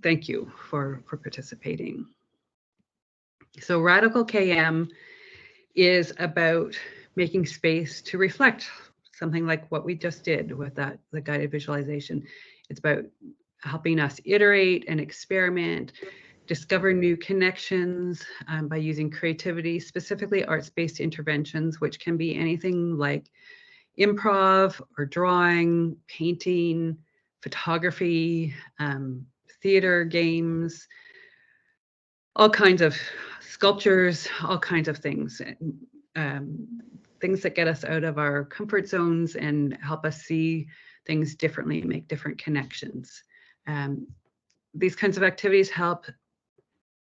thank you for participating. So Radical KM is about making space to reflect, something like what we just did with the guided visualization. It's about helping us iterate and experiment, discover new connections by using creativity, specifically arts-based interventions, which can be anything like improv or drawing, painting, photography, theater, games, all kinds of sculptures, all kinds of things. Things that get us out of our comfort zones and help us see things differently and make different connections. These kinds of activities help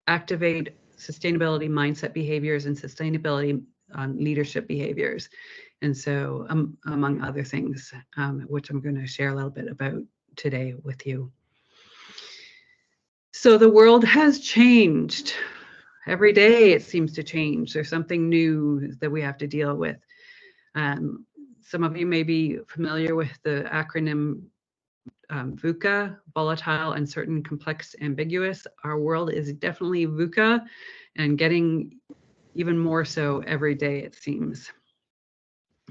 activate sustainability mindset behaviors and sustainability leadership behaviors. And so among other things, which I'm going to share a little bit about today with you. So the world has changed. Every day it seems to change. There's something new that we have to deal with. Some of you may be familiar with the acronym VUCA, volatile, uncertain, complex, ambiguous. Our world is definitely VUCA and getting even more so every day, it seems.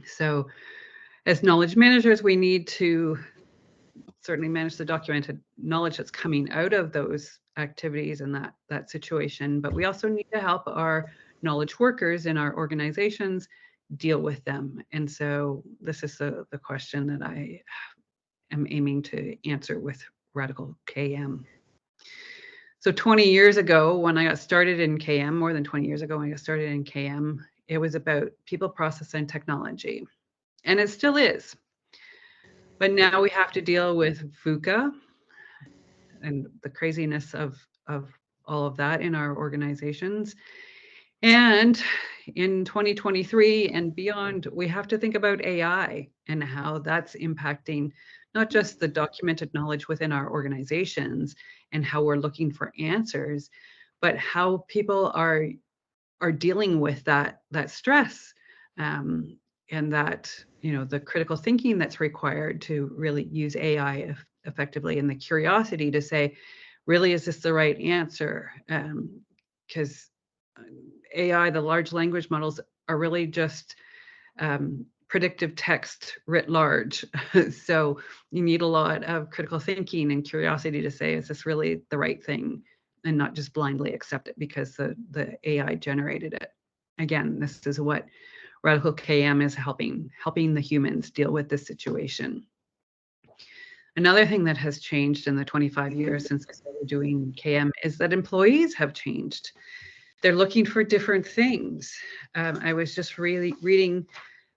So as knowledge managers, we need to certainly manage the documented knowledge that's coming out of those activities and that situation, but we also need to help our knowledge workers in our organizations deal with them. And so this is the question that I am aiming to answer with Radical KM. So 20 years ago, when I got started in KM, more than 20 years ago when I got started in KM, it was about people, process, and technology. And it still is. But now we have to deal with VUCA and the craziness of all of that in our organizations. And in 2023 and beyond, we have to think about AI and how that's impacting not just the documented knowledge within our organizations and how we're looking for answers, but how people are dealing with that stress and that, you know, the critical thinking that's required to really use AI effectively, and the curiosity to say, really, is this the right answer? Because AI, the large language models, are really just predictive text writ large. So you need a lot of critical thinking and curiosity to say, is this really the right thing? And not just blindly accept it because the AI generated it. Again, this is what Radical KM is helping the humans deal with this situation. Another thing that has changed in the 25 years since I started doing KM is that employees have changed. They're looking for different things. I was just really reading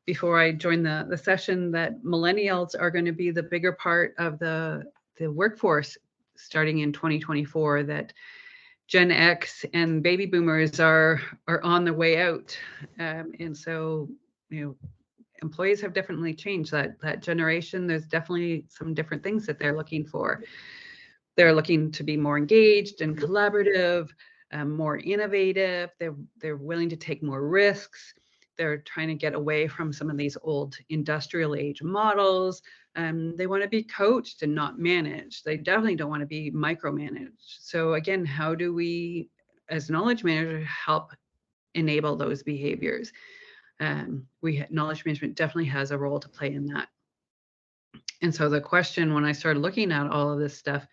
before I joined the session that millennials are going to be the bigger part of the workforce starting in 2024, that Gen X and baby boomers are on the way out. And so, you know, employees have definitely changed. That generation, there's definitely some different things that they're looking for. They're looking to be more engaged and collaborative, more innovative. They're willing to take more risks. They're trying to get away from some of these old industrial age models. They want to be coached and not managed. They definitely don't want to be micromanaged. So again, how do we, as knowledge managers, help enable those behaviors? Knowledge management definitely has a role to play in that. And so the question when I started looking at all of this stuff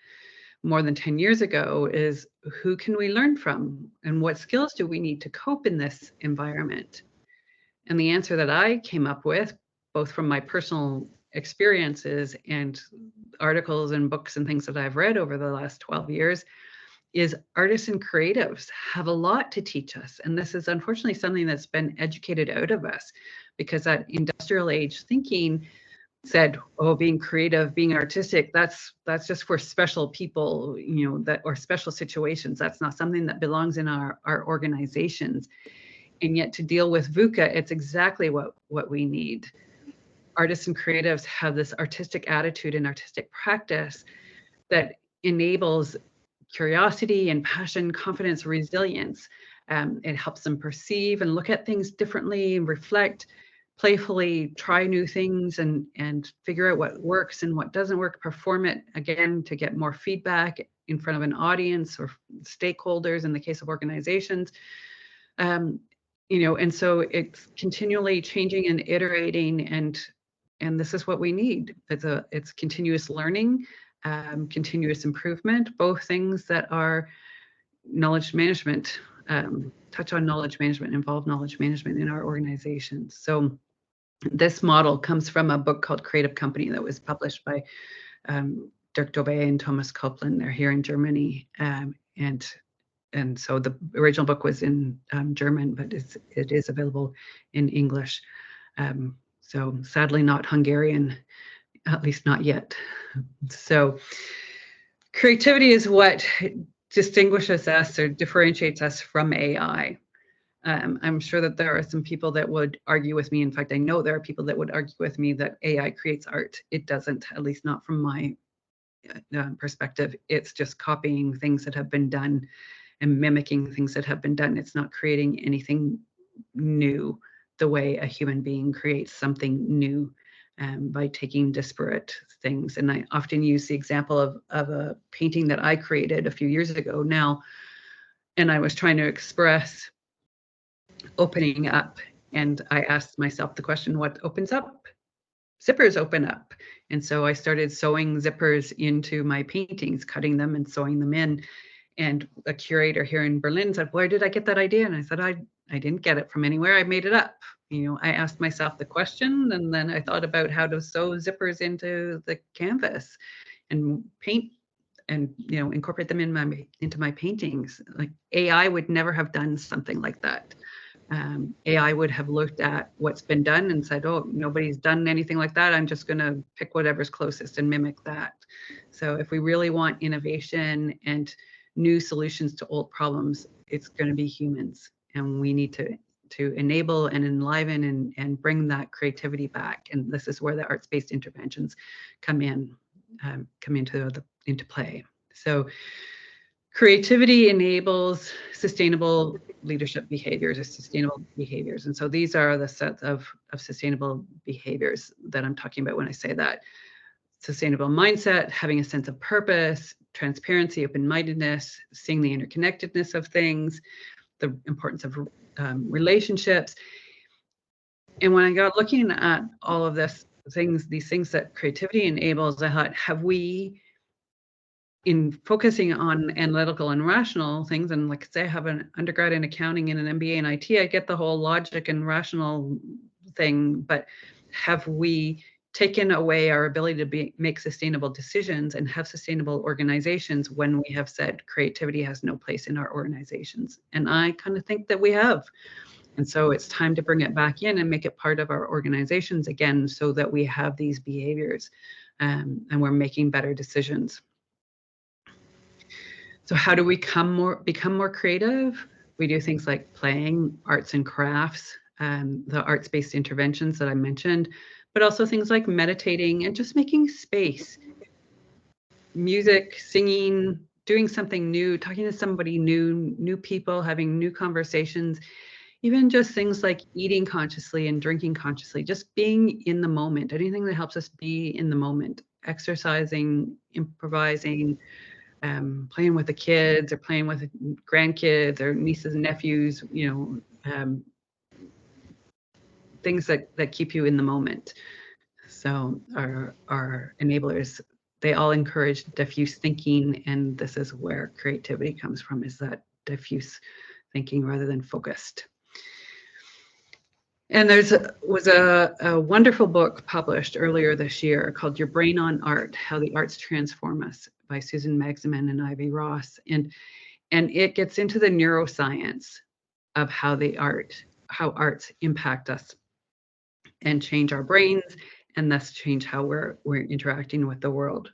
more than 10 years ago is, who can we learn from? And what skills do we need to cope in this environment? And the answer that I came up with, both from my personal experiences and articles and books and things that I've read over the last 12 years, is artists and creatives have a lot to teach us. And this is unfortunately something that's been educated out of us, because that industrial age thinking said, oh, being creative, being artistic, that's just for special people, you know, that, or special situations. That's not something that belongs in our organizations. And yet to deal with VUCA, it's exactly what we need. Artists and creatives have this artistic attitude and artistic practice that enables curiosity and passion, confidence, resilience. It helps them perceive and look at things differently, reflect, playfully try new things and figure out what works and what doesn't work, perform it again to get more feedback in front of an audience or stakeholders in the case of organizations. And so it's continually changing and iterating, and this is what we need. It's continuous learning, continuous improvement, both things that are knowledge management, touch on knowledge management, involve knowledge management in our organizations. So this model comes from a book called Creative Company that was published by Dirk Dobé and Thomas Copeland. They're here in Germany, and so the original book was in German, but it is available in English. So sadly not Hungarian, at least not yet. So creativity is what distinguishes us or differentiates us from AI. I'm sure that there are some people that would argue with me. In fact, I know there are people that would argue with me that AI creates art. It doesn't, at least not from my perspective. It's just copying things that have been done and mimicking things that have been done. It's not creating anything new the way a human being creates something new by taking disparate things. And I often use the example of a painting that I created a few years ago now, and I was trying to express opening up. And I asked myself the question, what opens up? Zippers open up. And so I started sewing zippers into my paintings, cutting them and sewing them in. And a curator here in Berlin said, where did I get that idea? And I said, I didn't get it from anywhere. I made it up. I asked myself the question, and then I thought about how to sew zippers into the canvas and paint and incorporate them into my paintings. Like AI would never have done something like that. AI would have looked at what's been done and said, oh, nobody's done anything like that. I'm just going to pick whatever's closest and mimic that. So if we really want innovation and new solutions to old problems, it's going to be humans, and we need to enable and enliven and bring that creativity back. And this is where the arts-based interventions come into play. So creativity enables sustainable leadership behaviors or sustainable behaviors. And so these are the sets of sustainable behaviors that I'm talking about when I say that. Sustainable mindset, having a sense of purpose, transparency, open-mindedness, seeing the interconnectedness of things, the importance of relationships. And when I got looking at all of these things that creativity enables, I thought, have we, in focusing on analytical and rational things, and like say I have an undergrad in accounting and an MBA in IT, I get the whole logic and rational thing, but have we taken away our ability to make sustainable decisions and have sustainable organizations when we have said creativity has no place in our organizations? And I kind of think that we have. And so it's time to bring it back in and make it part of our organizations again, so that we have these behaviors and we're making better decisions. So how do we become more creative? We do things like playing, arts and crafts, the arts-based interventions that I mentioned, but also things like meditating and just making space. Music, singing, doing something new, talking to somebody new people, having new conversations, even just things like eating consciously and drinking consciously, just being in the moment, anything that helps us be in the moment, exercising, improvising, playing with the kids or playing with grandkids or nieces and nephews, things that keep you in the moment. So our enablers, they all encourage diffuse thinking, and this is where creativity comes from, is that diffuse thinking rather than focused. And was a wonderful book published earlier this year called Your Brain on Art, How the Arts Transform Us by Susan Magsamen and Ivy Ross. And it gets into the neuroscience of how arts impact us and change our brains, and thus change how we're interacting with the world.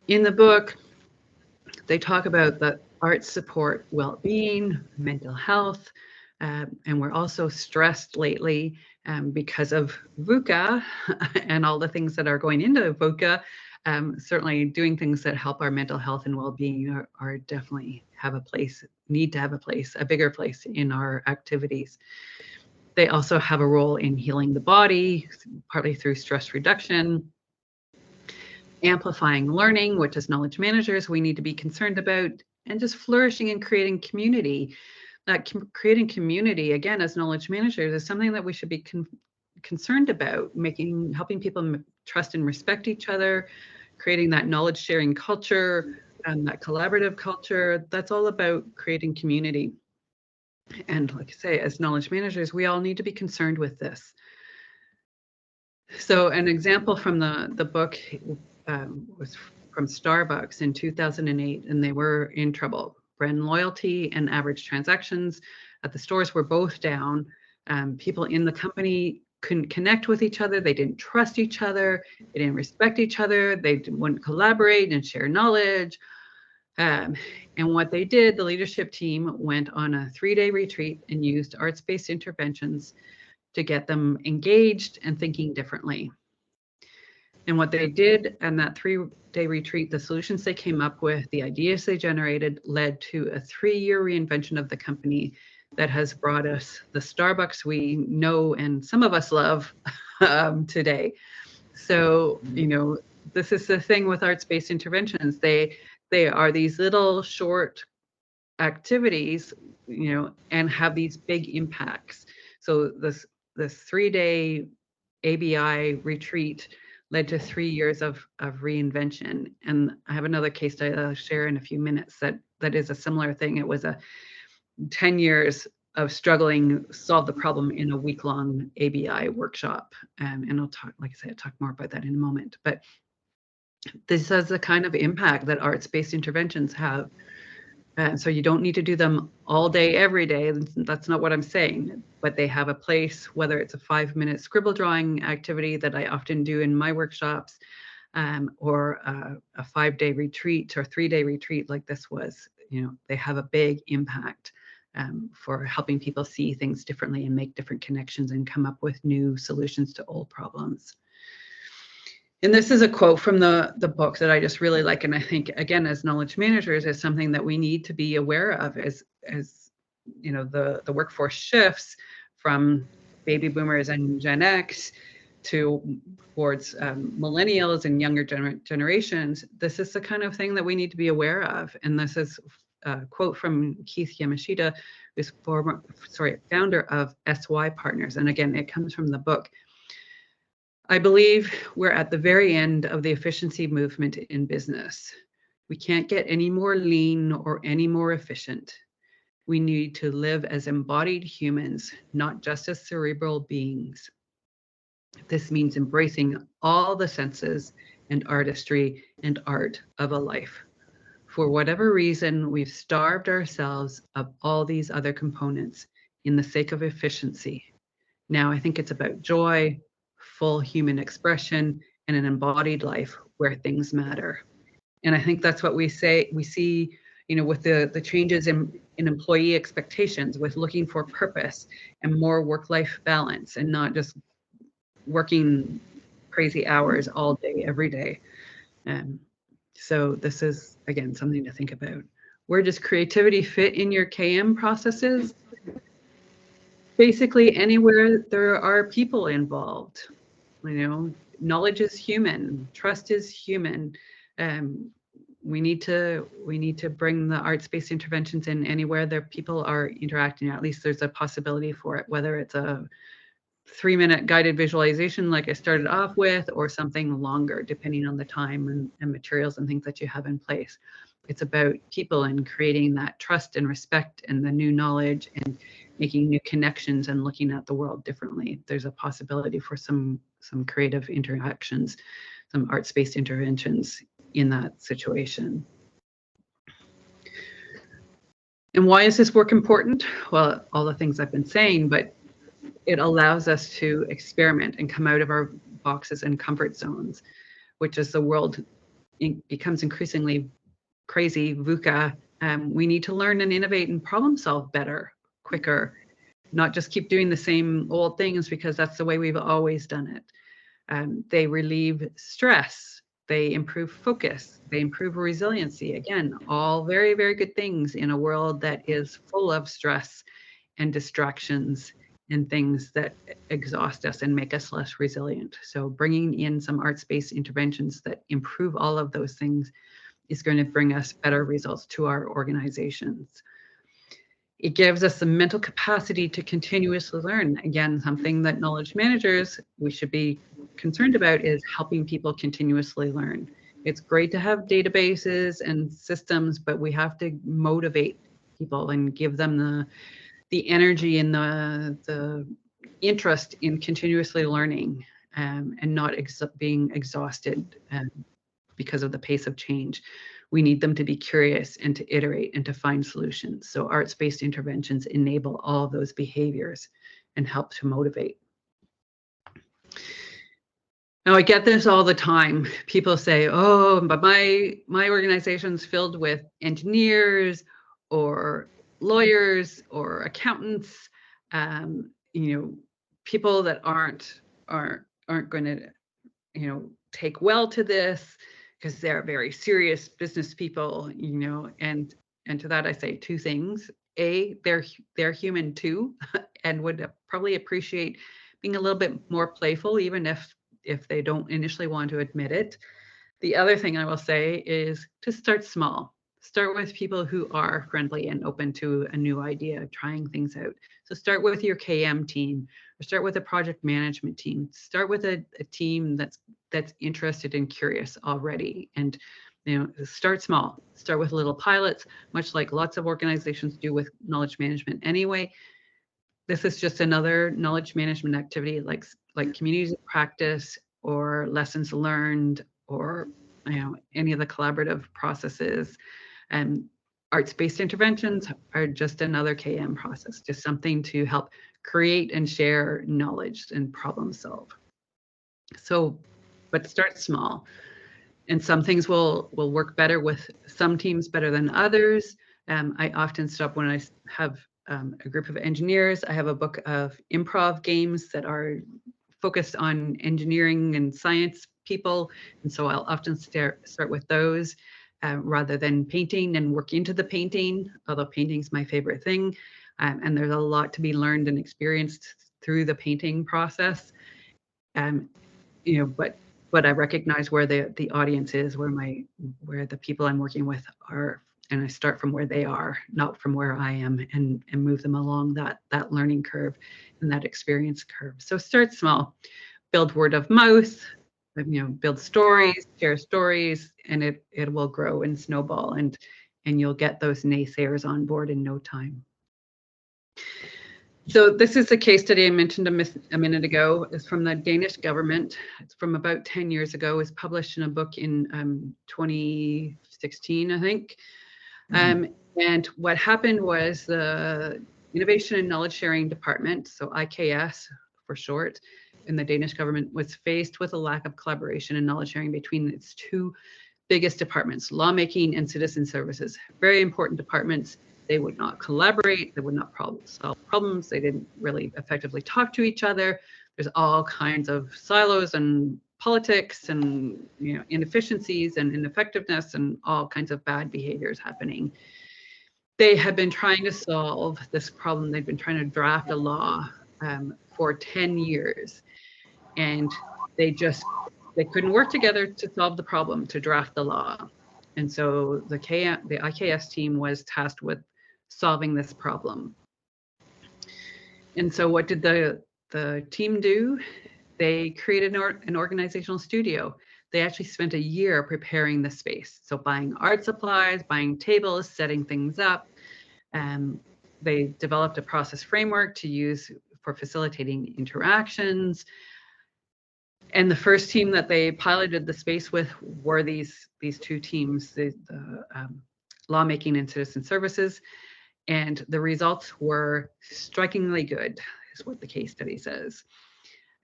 In the book, they talk about that arts support well-being, mental health, and we're also stressed lately because of VUCA and all the things that are going into VUCA. Certainly doing things that help our mental health and well-being are definitely need to have a bigger place in our activities. They also have a role in healing the body, partly through stress reduction, amplifying learning, which as knowledge managers, we need to be concerned about, and just flourishing and creating community. Creating community, again, as knowledge managers, is something that we should be concerned about, helping people trust and respect each other, creating that knowledge sharing culture, and that collaborative culture. That's all about creating community. And like I say, as knowledge managers, we all need to be concerned with this. So an example from the book was from Starbucks in 2008, and they were in trouble. Brand loyalty and average transactions at the stores were both down. People in the company couldn't connect with each other. They didn't trust each other. They didn't respect each other. They wouldn't collaborate and share knowledge. And what they did, the leadership team went on a 3-day retreat and used arts-based interventions to get them engaged and thinking differently. And what they did in that 3-day retreat, the solutions they came up with, the ideas they generated, led to a 3-year reinvention of the company that has brought us the Starbucks we know and some of us love today. So, this is the thing with arts-based interventions. They are these little short activities, and have these big impacts. So this 3-day ABI retreat led to 3 years of reinvention. And I have another case study that I'll share in a few minutes that is a similar thing. It was a 10 years of struggling, solve the problem in a week-long ABI workshop. And I'll talk, like I said, I'll talk more about that in a moment. But this has the kind of impact that arts-based interventions have. So you don't need to do them all day, every day. That's not what I'm saying. But they have a place, whether it's a 5-minute scribble drawing activity that I often do in my workshops, or a 5-day retreat or 3-day retreat like this was. They have a big impact for helping people see things differently and make different connections and come up with new solutions to old problems. And this is a quote from the book that I just really like. And I think, again, as knowledge managers, is something that we need to be aware of as the workforce shifts from baby boomers and Gen X towards millennials and younger generations. This is the kind of thing that we need to be aware of. And this is a quote from Keith Yamashita, who's founder of SY Partners. And again, it comes from the book. I believe we're at the very end of the efficiency movement in business. We can't get any more lean or any more efficient. We need to live as embodied humans, not just as cerebral beings. This means embracing all the senses and artistry and art of a life. For whatever reason, we've starved ourselves of all these other components in the sake of efficiency. Now I think it's about joy, full human expression, and an embodied life where things matter. And I think that's what we see, with the changes in employee expectations, with looking for purpose and more work-life balance, and not just working crazy hours all day, every day. So this is, again, something to think about. Where does creativity fit in your KM processes? Basically anywhere there are people involved. Knowledge is human, trust is human. We need to bring the arts-based interventions in anywhere there people are interacting. At least there's a possibility for it, whether it's a 3-minute guided visualization like I started off with, or something longer, depending on the time and materials and things that you have in place. It's about people and creating that trust and respect and the new knowledge and making new connections and looking at the world differently. There's a possibility for some creative interactions, some arts-based interventions in that situation. And why is this work important? Well, all the things I've been saying, but it allows us to experiment and come out of our boxes and comfort zones, which as the world becomes increasingly crazy, VUCA, we need to learn and innovate and problem solve better, quicker, not just keep doing the same old things because that's the way we've always done it. They relieve stress, they improve focus, they improve resiliency. Again, all very, very good things in a world that is full of stress and distractions and things that exhaust us and make us less resilient. So bringing in some arts-based interventions that improve all of those things is going to bring us better results to our organizations. It gives us the mental capacity to continuously learn. Again, something that knowledge managers, we should be concerned about is helping people continuously learn. It's great to have databases and systems, but we have to motivate people and give them the energy and the interest in continuously learning, and not being exhausted because of the pace of change. We need them to be curious and to iterate and to find solutions. So arts-based interventions enable all of those behaviors and help to motivate. Now, I get this all the time. People say, oh, but my organization's filled with engineers or lawyers or accountants, people that aren't going to, take well to this because they're very serious business people, and to that I say two things. A, they're human too, and would probably appreciate being a little bit more playful, even if they don't initially want to admit it. The other thing I will say is to start small. Start with people who are friendly and open to a new idea, trying things out. So start with your KM team, or start with a project management team. Start with a team that's interested and curious already, and start small. Start with little pilots, much like lots of organizations do with knowledge management anyway. This is just another knowledge management activity like communities of practice or lessons learned, or any of the collaborative processes. And arts-based interventions are just another KM process, just something to help create and share knowledge and problem solve. So, but start small. And some things will work better with some teams better than others. I often stop when I have a group of engineers. I have a book of improv games that are focused on engineering and science people. And so I'll often start with those rather than painting and work into the painting, although painting's my favorite thing. And there's a lot to be learned and experienced through the painting process. But I recognize where the audience is, where the people I'm working with are, and I start from where they are, not from where I am, and move them along that learning curve and that experience curve. So start small, build word of mouth, build stories, share stories, and it will grow and snowball, and you'll get those naysayers on board in no time. So this is a case study I mentioned a minute ago. It's from the Danish government. It's from about 10 years ago. It was published in a book in 2016, I think. And what happened was the Innovation and Knowledge Sharing Department, so IKS for short, in the Danish government was faced with a lack of collaboration and knowledge sharing between its two biggest departments, lawmaking and citizen services. Very important departments. They would not collaborate. They would not solve problems. They didn't really effectively talk to each other. There's all kinds of silos and politics and inefficiencies and ineffectiveness and all kinds of bad behaviors happening. They had been trying to solve this problem. They'd been trying to draft a law for 10 years, and they couldn't work together to solve the problem, to draft the law. And so the IKS team was tasked with solving this problem. And so what did the team do? They created an organizational studio. They actually spent a year preparing the space. So buying art supplies, buying tables, setting things up. They developed a process framework to use for facilitating interactions. And the first team that they piloted the space with were these two teams, the lawmaking and citizen services. And the results were strikingly good, is what the case study says.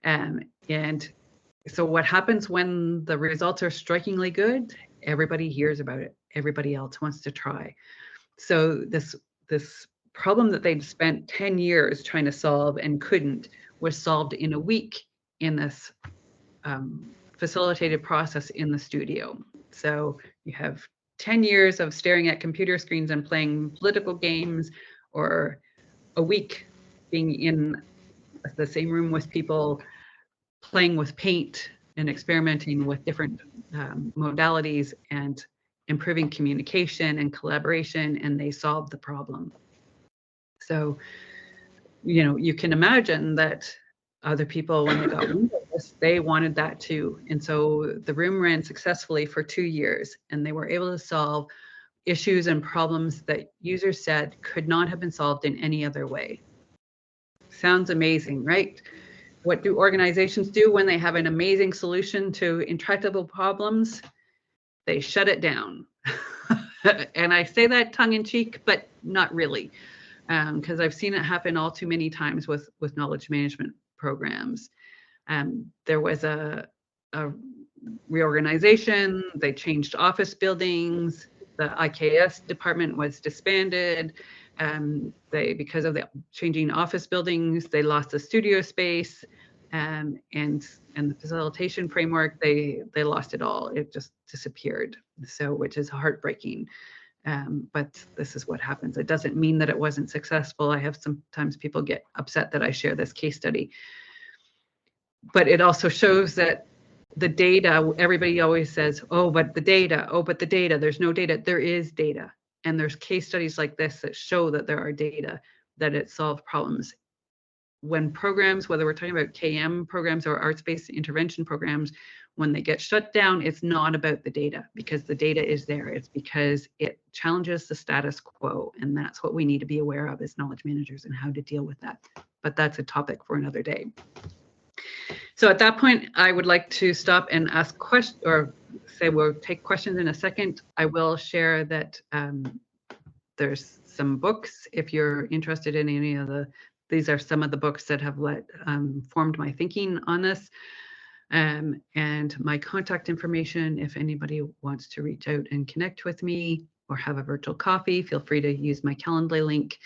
And so what happens when the results are strikingly good? Everybody hears about it. Everybody else wants to try. So this problem that they'd spent 10 years trying to solve and couldn't was solved in a week in this facilitated process in the studio. So you have 10 years of staring at computer screens and playing political games, or a week being in the same room with people playing with paint and experimenting with different modalities and improving communication and collaboration, and they solved the problem. So, you know, you can imagine that other people, when they got wind of this, they wanted that too. And so the room ran successfully for 2 years, and they were able to solve issues and problems that users said could not have been solved in any other way. Sounds amazing, right? What do organizations do when they have an amazing solution to intractable problems? They shut it down. And I say that tongue in cheek, but not really, because I've seen it happen all too many times with knowledge management programs. There was a reorganization. They changed office buildings. The IKS department was disbanded. Because of the changing office buildings, they lost the studio space, and the facilitation framework, they lost it all. It just disappeared. So, which is heartbreaking. But this is what happens. It doesn't mean that it wasn't successful. I have sometimes people get upset that I share this case study, but it also shows that the data, everybody always says, oh, but the data, there's no data. There is data. And there's case studies like this that show that there are data, that it solved problems. When programs, whether we're talking about KM programs or arts-based intervention programs, when they get shut down, it's not about the data, because the data is there. It's because it challenges the status quo. And that's what we need to be aware of as knowledge managers, and how to deal with that. But that's a topic for another day. So at that point, I would like to stop and ask questions, or say we'll take questions in a second. I will share that there's some books, if you're interested in any of these are some of the books that have formed my thinking on this. And my contact information, if anybody wants to reach out and connect with me or have a virtual coffee, feel free to use my Calendly link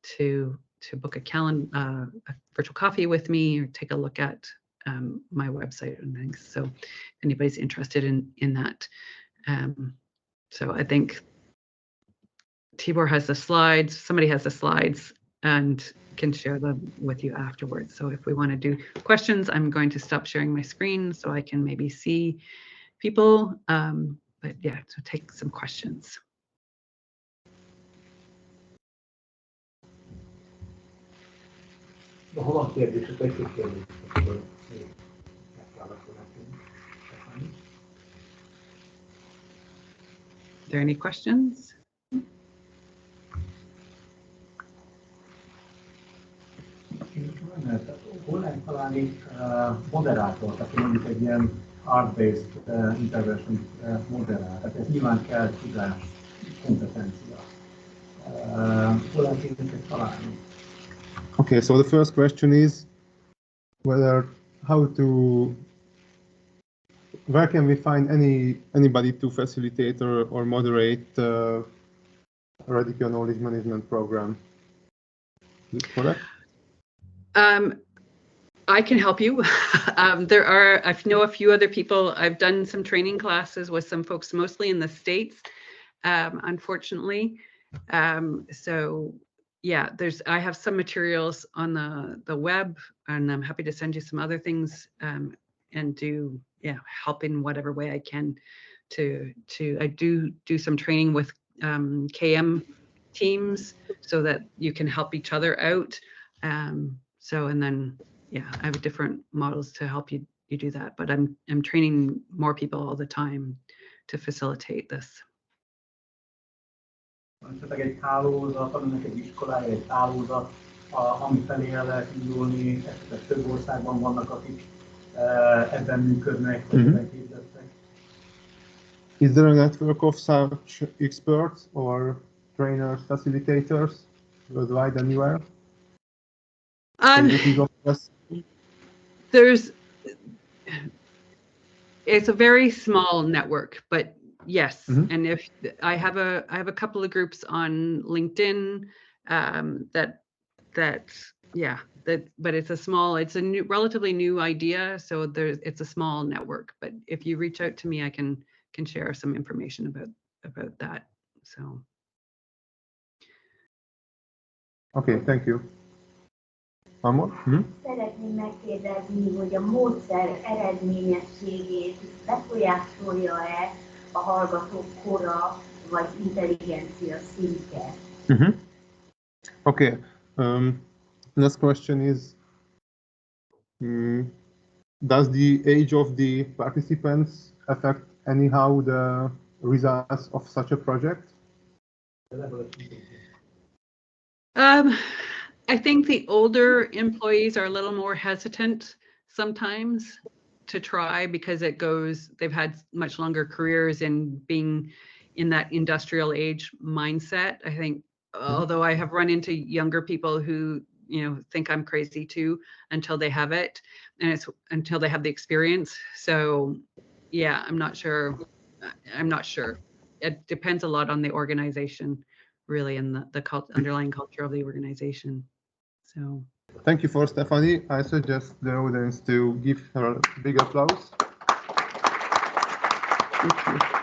to book a virtual coffee with me, or take a look at my website and things. So if anybody's interested in that. So I think Tibor has the slides, somebody has the slides, and can share them with you afterwards. So if we want to do questions, I'm going to stop sharing my screen so I can maybe see people. But yeah, so take some questions. Hol a kérdések, egy-két kérdés, akkor Are there any questions? Hol lehet találni moderátort, aki mondjuk egy ilyen art-based intervention moderál? Tehát ez nyilván kell tudás, kompetencia. Hol lehet ezeket találni? Okay, so the first question is where can we find anybody to facilitate or moderate a radical knowledge management program? Is it correct? I can help you. I know a few other people. I've done some training classes with some folks, mostly in the States, unfortunately. So yeah, I have some materials on the web, and I'm happy to send you some other things, and help in whatever way I can I do some training with KM teams so that you can help each other out. And then, yeah, I have different models to help you do that, but I'm training more people all the time to facilitate this. Esetleg egy hálózat, aminek egy iskolája, egy hálózat, ami felé el lehet indulni, esetleg több országban vannak, akik ebben működnek, vagy ebben képzettek. Is there a network of such experts or trainers, facilitators worldwide anywhere? It's a very small network, but yes. Mm-hmm. And if I have a couple of groups on LinkedIn but it's a relatively new idea, so it's a small network. But if you reach out to me, I can share some information about that. So. Okay, thank you. Amor? Szeretném megkérdezni, hogy a módszer eredményességét befolyásolja-e a hallgatók kora vagy intelligencia szintje? Okay. Next question is, does the age of the participants affect anyhow the results of such a project? I think the older employees are a little more hesitant sometimes to try because they've had much longer careers in being in that industrial age mindset. I think, although I have run into younger people who, think I'm crazy too until they have it, and it's until they have the experience. So yeah, I'm not sure. It depends a lot on the organization, really, and the underlying culture of the organization. So thank you for Stephanie. I suggest the audience to give her a big applause. thank you.